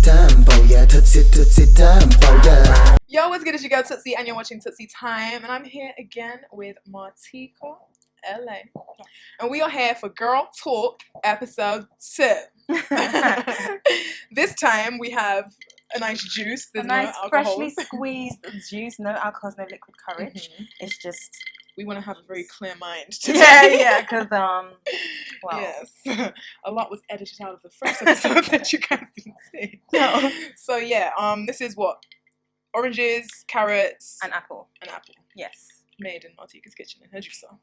Time, oh yeah, Tootsie Time, oh yeah. Yo, what's good? It's your girl Tootsie, and you're watching Tootsie Time, and I'm here again with Martika LA, and we are here for Girl Talk episode 2. This time we have a nice juice. There's a nice no alcohol. freshly squeezed juice, no alcohol, no liquid courage. It's just we want to have a very clear mind today. Yeah, because well, yes, a lot was edited out of the first episode that you guys didn't see. No. So yeah, this is what oranges, carrots, an apple. Yes, made in Martika's kitchen in her juicer.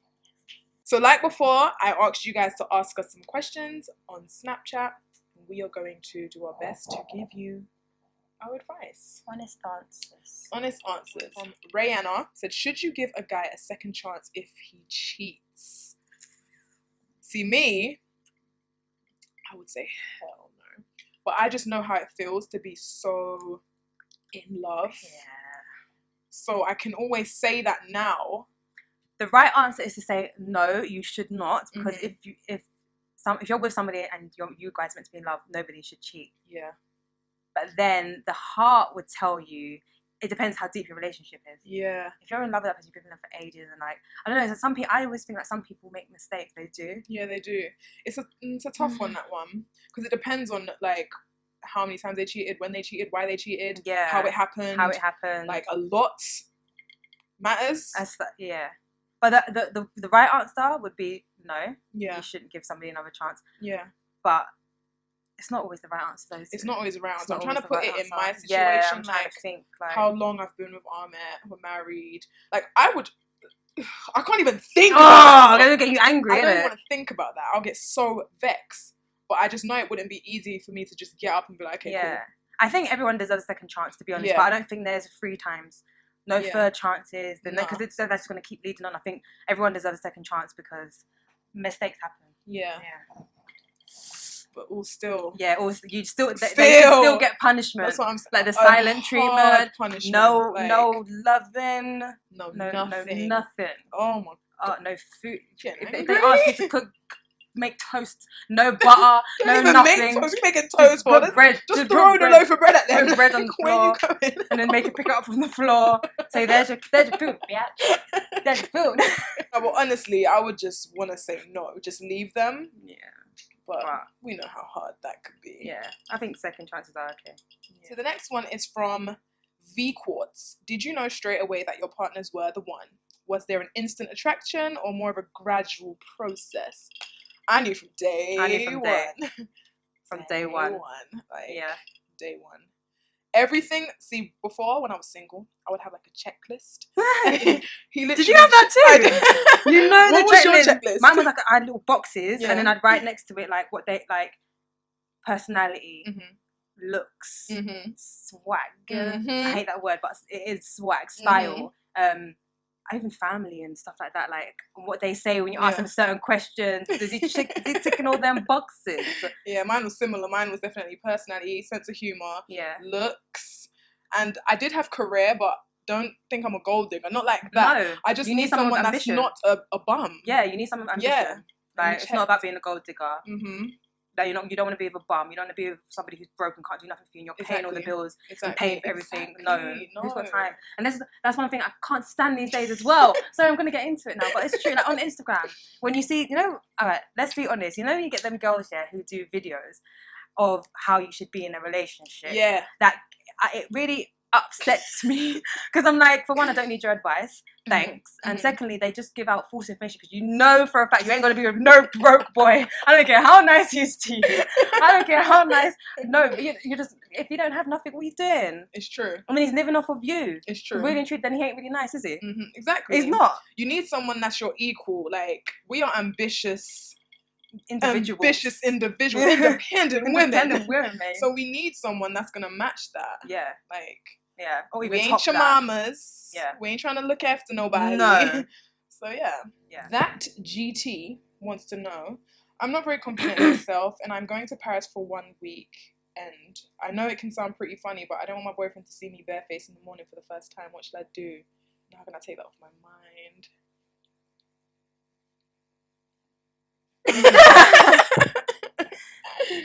So like before, I asked you guys to ask us some questions on Snapchat. We are going to do our best to give you our advice. Honest answers. Rihanna said, should you give a guy a second chance if he cheats? See, me, I would say hell no. But I just know how it feels to be so in love. Yeah. So I can always say that now. The right answer is to say no, you should not, because if you're with somebody and you guys are meant to be in love, nobody should cheat. Yeah. But then the heart would tell you, it depends how deep your relationship is. Yeah. If you're in love with that person, you've been in love for ages, and like, I don't know, some people, I always think like some people make mistakes. They do. Yeah, they do. It's a tough one, that one, because it depends on like how many times they cheated, when they cheated, why they cheated, how it happened. Like a lot matters. Yeah. But the right answer would be no. Yeah. You shouldn't give somebody another chance. Yeah. But it's not always the right answer, though. It's not always the right answer. I'm trying to put it in my situation. Yeah, I'm trying to think like how long I've been with Ahmed, we're married. Like I can't even think about that. I'm gonna get you angry. I don't want to think about that. I'll get so vexed. But I just know it wouldn't be easy for me to just get up and be like, okay, cool. I think everyone deserves a second chance, to be honest. Yeah. But I don't think there's 3 times. No third chances, because that's just going to keep leading on. I think everyone deserves a second chance because mistakes happen. Yeah. But all still. Yeah, they still get punishment. That's what I'm saying. Like the silent treatment. Punishment. No No loving. nothing. Nothing. Oh my God. No food. If they ask you to make toast, no butter, no nothing. Make toast. You're making toast for bread. Just throw the loaf of bread at them. Put bread on the floor, and then make it pick it up from the floor. Say, there's your food, yeah. There's your food. No, but honestly, I would just want to say no. Just leave them. Yeah. But we know how hard that could be. Yeah. I think second chances are okay. Yeah. So the next one is from V Quartz. Did you know straight away that your partners were the one? Was there an instant attraction or more of a gradual process? I knew from day one. From day one. Like, yeah. Day one. Everything. See, before when I was single, I would have like a checklist. Did you have that too? You know what was your checklist? Mine was like I had little boxes, and then I'd write next to it like what they like, personality, looks, swag. I hate that word, but it is swag, style. Even family and stuff like that, like what they say when you ask them certain questions. Is he ticking all them boxes? Yeah, mine was similar. Mine was definitely personality, sense of humor, looks, and I did have career, but don't think I'm a gold digger. Not like that. No, I just need someone that's not a bum. Yeah, you need someone with ambition. Yeah. Like it's not about being a gold digger. Like you don't want to be with a bum. You don't want to be with somebody who's broken, can't do nothing for you, and you're paying all the bills and paying for everything. No, who's got time? And that's one thing I can't stand these days as well. So I'm going to get into it now, but it's true. Like on Instagram, when you see, all right, let's be honest. You get them girls who do videos of how you should be in a relationship. Yeah, it really upsets me because I'm like, for one, I don't need your advice, thanks, and secondly, they just give out false information because you know for a fact you ain't gonna be with no broke boy. I don't care how nice he is to you. I don't care how nice. No, you just, if you don't have nothing, what are you doing? It's true. I mean, he's living off of you. It's true. Really and truth, then he ain't really nice, is he? Exactly. He's not. You need someone that's your equal. Like, we are ambitious individuals, independent women. Mate. So we need someone that's gonna match that. Yeah. Like, or even we ain't your mamas. Yeah. We ain't trying to look after nobody. No. So yeah. That GT wants to know. I'm not very confident in myself, and I'm going to Paris for 1 week. And I know it can sound pretty funny, but I don't want my boyfriend to see me barefaced in the morning for the first time. What should I do? How can I take that off my mind?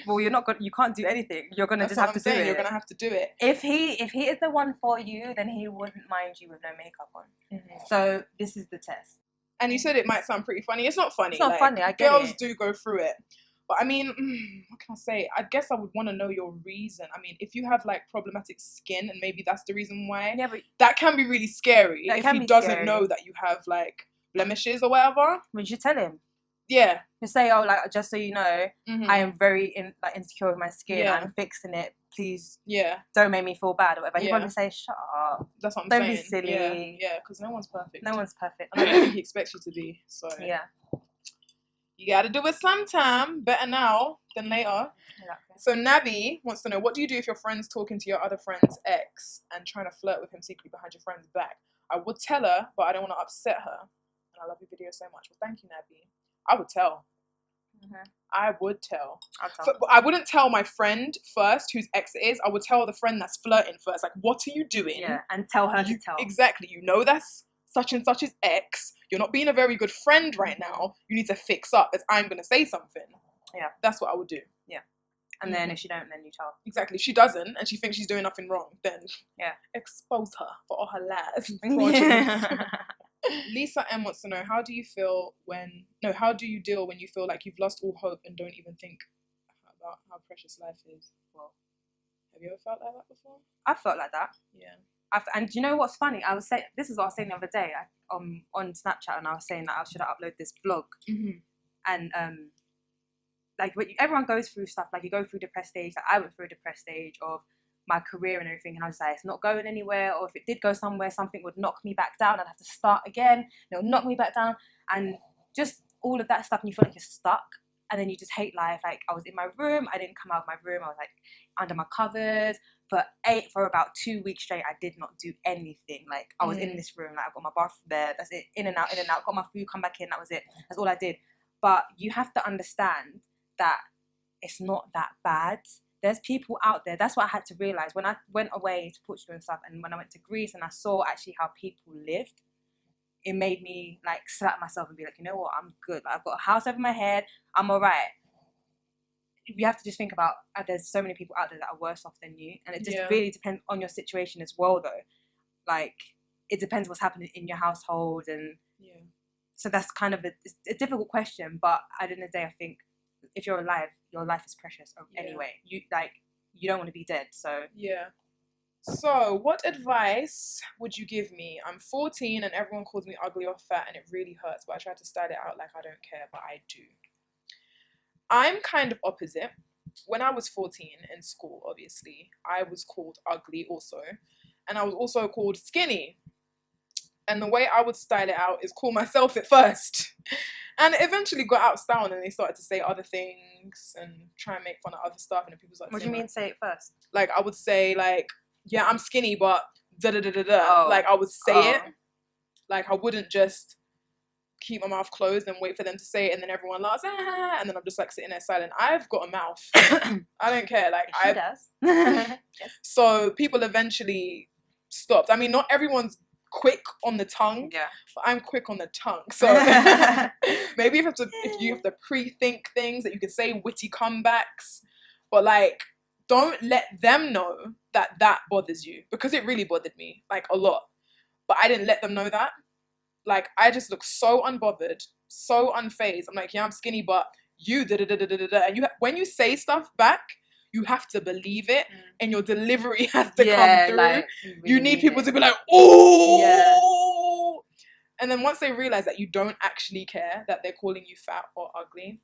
well, you're not you can't do anything. You're gonna just have to do it. You're gonna have to do it. If he is the one for you, then he wouldn't mind you with no makeup on. Mm-hmm. So this is the test. And you said it might sound pretty funny. It's not funny. It's not funny. I get girls it. do go through it. But I mean, what can I say? I guess I would want to know your reason. I mean, if you have like problematic skin and maybe that's the reason why, yeah, but that can be really scary. If he doesn't know that you have like blemishes or whatever. Would you tell him? Yeah. You say, oh, like, just so you know, I am very insecure with my skin. Yeah. I'm fixing it. Please, don't make me feel bad or whatever. He'd probably say, shut up. That's what I'm saying. Don't be silly. Yeah, because no one's perfect. No one's perfect. And I don't think he expects you to be. So yeah. You gotta do it sometime. Better now than later. Exactly. So Nabi wants to know, what do you do if your friend's talking to your other friend's ex and trying to flirt with him secretly behind your friend's back? I would tell her, but I don't want to upset her. And I love your video so much. Well, thank you, Nabi. I would tell. Mm-hmm. I would tell. I wouldn't tell my friend first whose ex it is. I would tell the friend that's flirting first. Like, what are you doing? Yeah, and tell her to tell. Exactly. You know that's such and such's ex. You're not being a very good friend right now. You need to fix up as I'm going to say something. Yeah. That's what I would do. Yeah. And then if she don't, then you tell. Exactly. She doesn't and she thinks she's doing nothing wrong. Then expose her for all her lies. Yeah. Lisa M wants to know, how do you deal when you feel like you've lost all hope and don't even think about how precious life is? Well, have you ever felt like that before? I've felt like that. Yeah. And you know what's funny? This is what I was saying the other day on Snapchat, and I was saying that I should upload this vlog. Mm-hmm. And like everyone goes through stuff. Like you go through depressed stage. Like I went through a depressed stage of my career and everything, and I was like, it's not going anywhere, or if it did go somewhere, something would knock me back down. I'd have to start again. It'll knock me back down, and just all of that stuff. And you feel like you're stuck, and then you just hate life. Like I was in my room, I didn't come out of my room. I was like under my covers for about 2 weeks straight. I did not do anything. Like I was in this room, like I've got my bathroom there. That's it. In and out. Got my food, come back in. That was it. That's all I did. But you have to understand that it's not that bad. There's people out there. That's what I had to realize when I went away to Portugal and stuff, and when I went to Greece and I saw actually how people lived. It made me like slap myself and be like, you know what, I'm good. Like, I've got a house over my head. I'm all right. You have to just think about there's so many people out there that are worse off than you, and it just really depends on your situation as well. Though, like it depends what's happening in your household, and so that's kind of a difficult question. But at the end of the day, I think if you're alive, your life is precious anyway. You don't want to be dead. So So, what advice would you give me? I'm 14 and everyone calls me ugly or fat and it really hurts, but I try to style it out like I don't care, but I do. I'm kind of opposite. When I was 14 in school, obviously, I was called ugly also, and I was also called skinny. And the way I would style it out is call myself it first. And it eventually got out of style and they started to say other things and try and make fun of other stuff. And people started What do you mean say it first? Like, I would say, like, yeah, I'm skinny, but da-da-da-da-da. Like, I would say it. Like, I wouldn't just keep my mouth closed and wait for them to say it and then everyone laughs, and then I'm just, like, sitting there silent. I've got a mouth. I don't care. Like, she does. So people eventually stopped. I mean, not everyone's quick on the tongue, but I'm quick on the tongue. So maybe if you have to pre-think things that you can say witty comebacks, but like don't let them know that bothers you, because it really bothered me like a lot. But I didn't let them know that. Like I just look so unbothered, so unfazed. I'm like, yeah, I'm skinny, but you da da da da da da. And when you say stuff back, you have to believe it, and your delivery has to come through. Like, you need people to be like, oh! And then once they realize that you don't actually care, that they're calling you fat or ugly.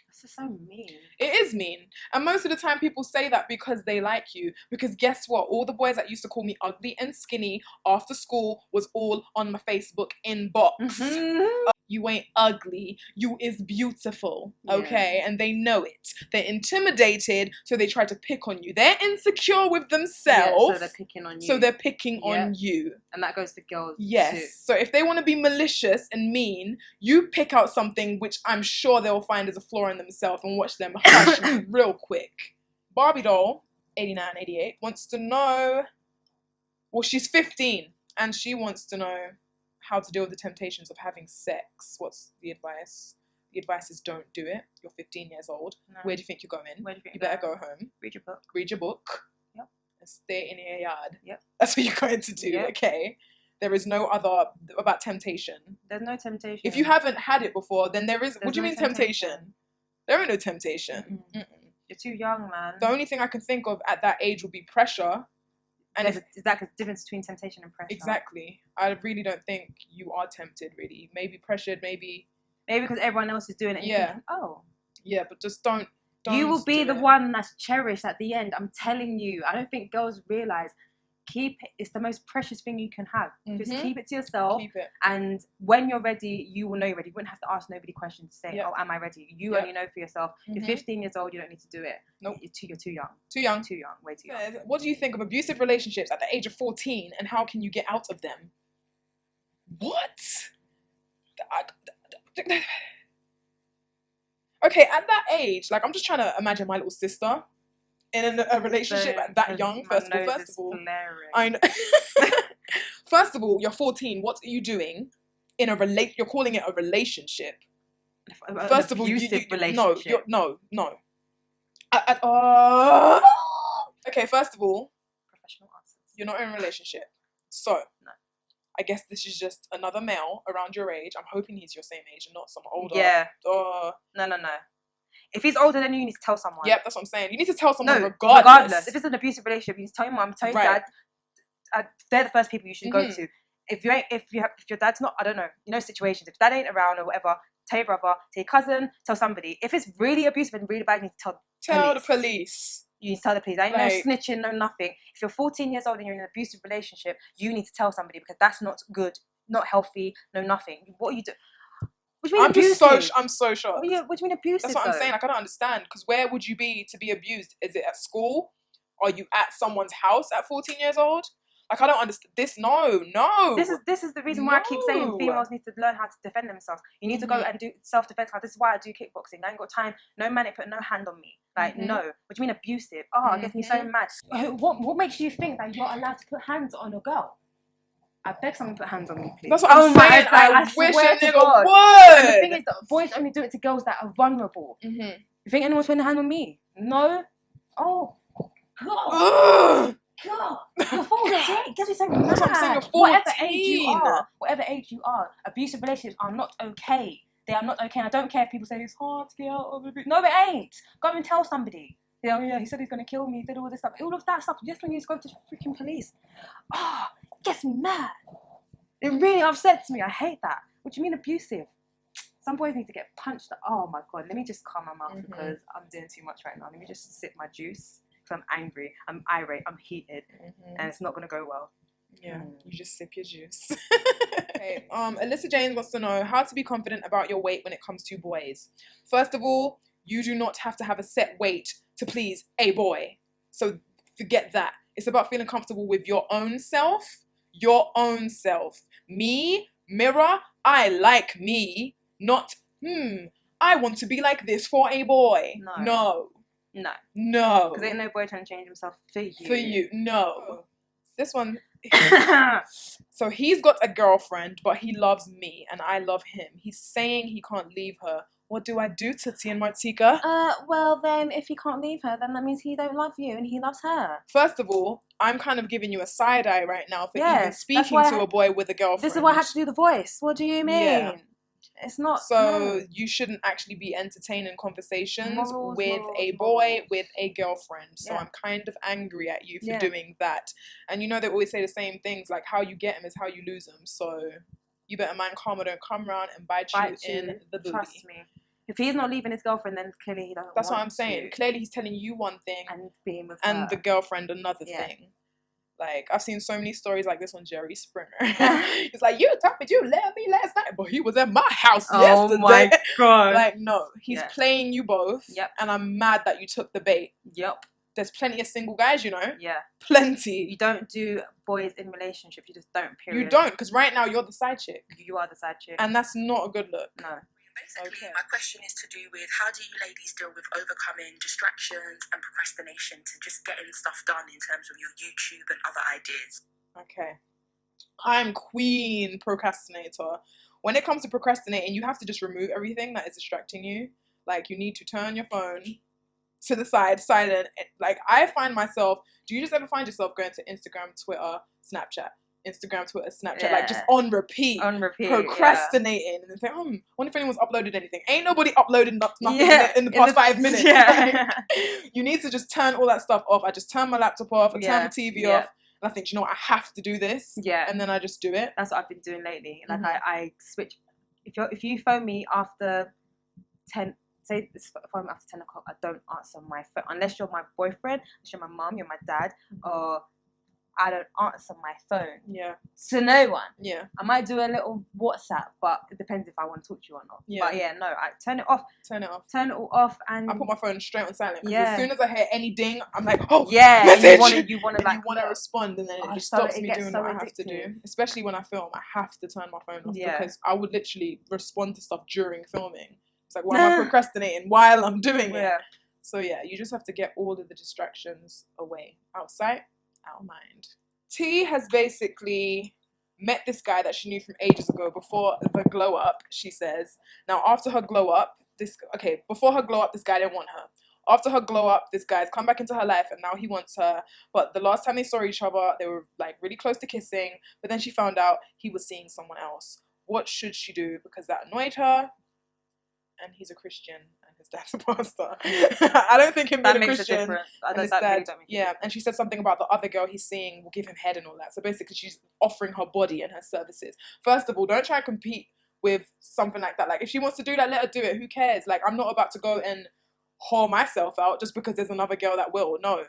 That's just so mean. It is mean. And most of the time people say that because they like you. Because guess what? All the boys that used to call me ugly and skinny after school was all on my Facebook inbox. Mm-hmm. You ain't ugly, you is beautiful, okay? And they know it. They're intimidated, so they try to pick on you. They're insecure with themselves. So they're picking on you. So they're picking on you. And that goes to girls too. So if they want to be malicious and mean, you pick out something which I'm sure they'll find as a flaw in themselves and watch them hush real quick. Barbie doll, 8988, wants to know, well, she's 15, and she wants to know how to deal with the temptations of having sex. What's the advice? the advice is don't do it. You're 15 years old. No. Where do you think you're going? Where do you think you better go home. Read your book. Read your book. Yep. And stay in your yard. Yep. That's what you're going to do, yep. okay? There is no other about temptation. There's no temptation. If you haven't had it before, then there is. There's what do you mean temptation? There ain't no temptation. Mm-mm. You're too young, man. The only thing I can think of at that age would be pressure. And there's a difference between temptation and pressure. Exactly. I really don't think you are tempted, really. Maybe pressured, maybe because everyone else is doing it. And yeah. Thinking, oh. Yeah, but just don't you will be the one that's cherished at the end. I'm telling you. I don't think girls realise. Keep it. It's the most precious thing you can have. Just keep it to yourself. Keep it. And when you're ready, you will know you're ready. You wouldn't have to ask nobody questions to say, oh, am I ready? You only know for yourself. You're 15 years old. You don't need to do it. Nope. You're too young. Too young. Too young. Way too young. What do you think of abusive relationships at the age of 14 and how can you get out of them? What? Okay, at that age, like I'm just trying to imagine my little sister in a relationship at that young. First of all, I know. First of all, you're 14. What are you doing in a You're calling it a relationship. First of all, relationship. No. Okay, first of all, professional answers. You're not in a relationship, so no. I guess this is just another male around your age. I'm hoping he's your same age and not some older. Yeah. No. If he's older than you, you need to tell someone. Yep, that's what I'm saying. You need to tell someone regardless. Regardless. If it's an abusive relationship, you need to tell your mum, tell your dad. They're the first people you should go to. If your dad's not, I don't know, situations. If dad ain't around or whatever, tell your brother, tell your cousin, tell somebody. If it's really abusive and really bad, you need to tell the police. You need to tell the police. Ain't no snitching, no nothing. If you're 14 years old and you're in an abusive relationship, you need to tell somebody because that's not good, not healthy, no nothing. What are you doing? I'm so shocked. What do you mean abusive? That's what I'm saying. Like, I don't understand. Because where would you be to be abused? Is it at school? Are you at someone's house at 14 years old? Like, I don't understand this. No. This is the reason why I keep saying females need to learn how to defend themselves. You need to go and do self-defense. This is why I do kickboxing. I ain't got time. No man ain't put no hand on me. Like, no. What do you mean abusive? Oh, it gets me so mad. What makes you think that you're allowed to put hands on a girl? I beg someone to put hands on me, please. That's what I'm saying. I wish a nigga would. And the thing is that boys only do it to girls that are vulnerable. You think anyone's putting a hand on me? No. Oh, God. God. You're 14. It gets me so mad. That's what I'm saying. You're 14. Whatever age you are, abusive relationships are not okay. They are not okay. And I don't care if people say it's hard to get out of it. No, it ain't. Go and tell somebody. Yeah, he said he's going to kill me. He did all this stuff. All of that stuff. Just when you just go to the freaking police. It gets me mad. It really upsets me. I hate that. What do you mean abusive? Some boys need to get punched. Oh my God. Let me just calm my mouth because I'm doing too much right now. Let me just sip my juice because I'm angry. I'm irate. I'm heated. And it's not going to go well. Yeah, you just sip your juice. Okay. Alyssa James wants to know how to be confident about your weight when it comes to boys. First of all, you do not have to have a set weight to please a boy. So forget that. It's about feeling comfortable with your own self. Your own self. Me, mirror, I like me. Not, I want to be like this for a boy. No. Because ain't no boy trying to change himself for you. No. This one. So he's got a girlfriend, but he loves me and I love him. He's saying he can't leave her. What do I do, Tootsie and Martika? Well then, if he can't leave her, then that means he don't love you and he loves her. First of all, I'm kind of giving you a side eye right now for even speaking to a boy with a girlfriend. This is why I had to do the voice. What do you mean? Yeah. It's not. So you shouldn't actually be entertaining conversations with a boy with a girlfriend. So I'm kind of angry at you for doing that. And you know they always say the same things, like how you get them is how you lose them. So you better mind karma don't come around and bite you in the booty. Trust me. If he's not leaving his girlfriend, then clearly he doesn't. That's what I'm saying. Clearly he's telling you one thing and being with and her. The girlfriend another thing. Like, I've seen so many stories like this on Jerry Springer. He's like, you told me you left me last night, but he was at my house yesterday. Oh my God. Like, no. He's playing you both. Yep. And I'm mad that you took the bait. Yep. There's plenty of single guys, you know? Yeah. Plenty. You don't do boys in relationships. You just don't, period. You don't, because right now you're the side chick. You are the side chick. And that's not a good look. No. Basically, my question is to do with how do you ladies deal with overcoming distractions and procrastination to just getting stuff done in terms of your YouTube and other ideas? Okay. I'm queen procrastinator. when it comes to procrastinating, you have to just remove everything that is distracting you. Like, you need to turn your phone to the side, silent. Like, I find myself, do you just ever find yourself going to Instagram, Twitter, Snapchat? Instagram, Twitter, Snapchat, like just on repeat, procrastinating, and then say, wonder if anyone's uploaded anything. Ain't nobody uploaded nothing in the past 5 minutes. Yeah. Like, you need to just turn all that stuff off. I just turn my laptop off, I turn the TV off, and I think, you know what, I have to do this. Yeah. And then I just do it. That's what I've been doing lately. Like, I switch. If you phone me after 10, say this phone me after 10 o'clock, I don't answer my phone unless you're my boyfriend, unless you're my mum, you're my dad, or I don't answer my phone. Yeah. To no one. Yeah. I might do a little WhatsApp, but it depends if I want to talk to you or not. Yeah. But yeah, no, I turn it off. Turn it all off, and I put my phone straight on silent. Because as soon as I hear any ding, I'm like, oh, you want to respond, and then it just stops me doing what I have to do. Especially when I film, I have to turn my phone off because I would literally respond to stuff during filming. It's like, why am I procrastinating while I'm doing it? So yeah, you just have to get all of the distractions away. Out of sight, out of mind. T has basically met this guy that she knew from ages ago before the glow up, she says. Now, after her glow up, before her glow up, this guy didn't want her. After her glow up, this guy's come back into her life and now he wants her. But the last time they saw each other, they were like really close to kissing. But then she found out he was seeing someone else. What should she do? Because that annoyed her. And he's a Christian and his dad's a pastor. I don't think him being a Christian. And she said something about the other girl he's seeing will give him head and all that. So basically she's offering her body and her services. First of all, don't try to compete with something like that. Like, if she wants to do that, let her do it. Who cares? Like, I'm not about to go and whore myself out just because there's another girl that will. No.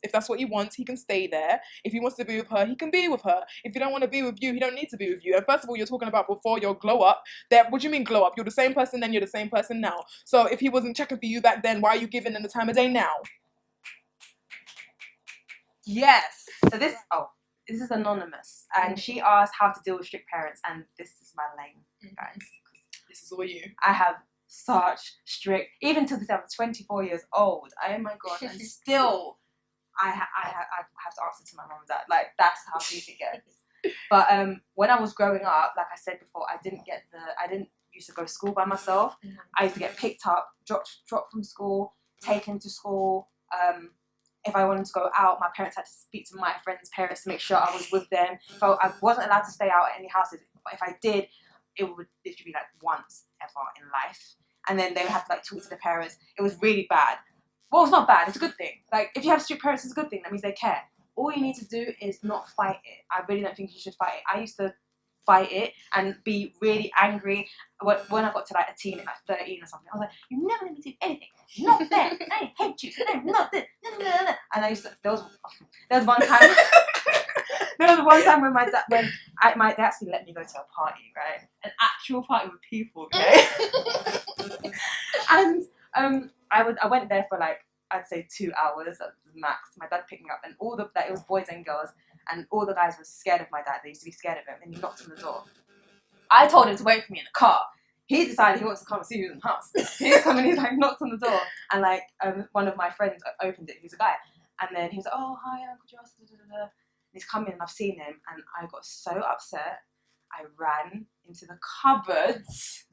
If that's what he wants, he can stay there. If he wants to be with her, he can be with her. If he don't want to be with you, he don't need to be with you. And first of all, you're talking about before your glow up. What do you mean glow up? You're the same person then, you're the same person now. So if he wasn't checking for you back then, why are you giving him the time of day now? Yes. So this is anonymous, and she asked how to deal with strict parents, and this is my lane, guys. This is all you. I have such strict, even to this, I'm 24 years old. Oh my god, and still I have to answer to my mum and dad. Like, that's how deep it gets. But when I was growing up, like I said before, I didn't used to go to school by myself. I used to get picked up, dropped from school, taken to school. If I wanted to go out, my parents had to speak to my friends' parents to make sure I was with them. So I wasn't allowed to stay out at any houses. But if I did, it would literally be like once ever in life. And then they would have to like talk to the parents. It was really bad. Well, it's not bad. It's a good thing. Like, if you have strict parents, it's a good thing. That means they care. All you need to do is not fight it. I really don't think you should fight it. I used to fight it and be really angry when I got to like a teen at like 13 or something. I was like, you never let me do anything. Not that. I hate you. Not this. And I used to. There was one time. There was one time when they actually let me go to a party, right? An actual party with people, okay? And I went there for like, I'd say 2 hours at the max. My dad picked me up, and it was boys and girls, and all the guys were scared of my dad. They used to be scared of him, and he knocked on the door. I told him to wait for me in the car. He decided he wants to come and see who's in the house. He's coming, he's like knocked on the door, and like one of my friends opened it. He's a guy, and then he was like, "Oh, hi, Uncle Joss." And he's coming, and I've seen him, and I got so upset. I ran into the cupboards.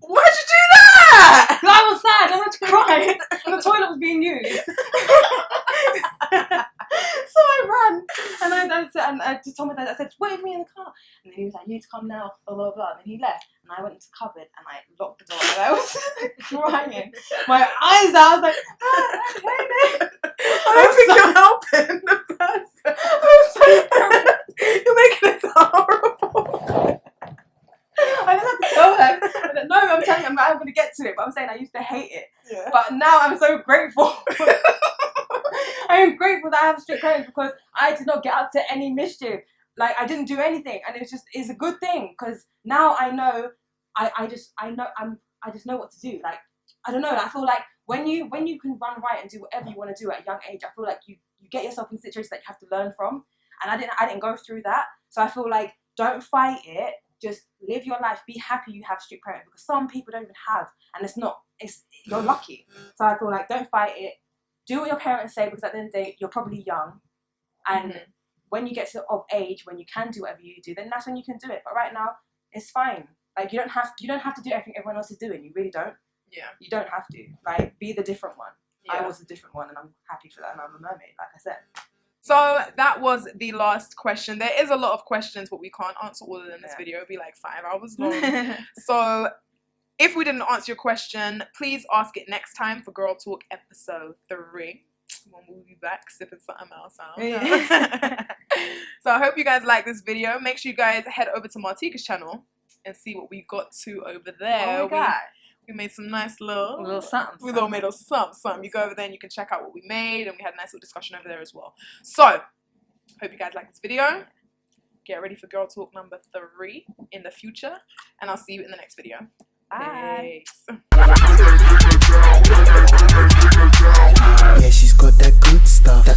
Why'd you do that? I was sad. I was crying, and the toilet was being used. So I ran, and I just told my dad, I said, wait for me in the car. And then he was like, you need to come now, blah, blah, blah. And then he left, and I went into the cupboard, and I locked the door, and I was crying. My eyes out, I was like, I don't think you're helping the person. You're making it so horrible. I just had to tell her. No, I'm telling you, I'm going to get to it, but I'm saying I used to hate it. Yeah. But now I'm so grateful. I am grateful that I have strict parents because I did not get up to any mischief. Like, I didn't do anything, and it's a good thing because now I know. I just know what to do. Like, I don't know. I feel like when you can run right and do whatever you want to do at a young age, I feel like you get yourself in situations that you have to learn from. And I didn't go through that, so I feel like don't fight it. Just live your life. Be happy you have strict parents because some people don't even have, and you're lucky. So I feel like don't fight it. Do what your parents say because at the end of the day you're probably young, and when you get to of age when you can do whatever you do, then that's when you can do it. But right now, it's fine. Like, you don't have to do everything everyone else is doing. You really don't. Yeah. You don't have to. Like, be the different one. Yeah. I was a different one, and I'm happy for that, and I'm a mermaid, like I said. So that was the last question. There is a lot of questions, but we can't answer all of them in this video. It'll be like 5 hours long. So if we didn't answer your question, please ask it next time for Girl Talk episode 3. When we'll be back sipping something else out. Yeah. So I hope you guys like this video. Make sure you guys head over to Martika's channel and see what we got to over there. Oh my God. We made some nice little something. We little made a something. You go over there and you can check out what we made, and we had a nice little discussion over there as well. So, hope you guys like this video. Get ready for Girl Talk number 3 in the future, and I'll see you in the next video. Bye. Peace. Yeah, she's got that good stuff. That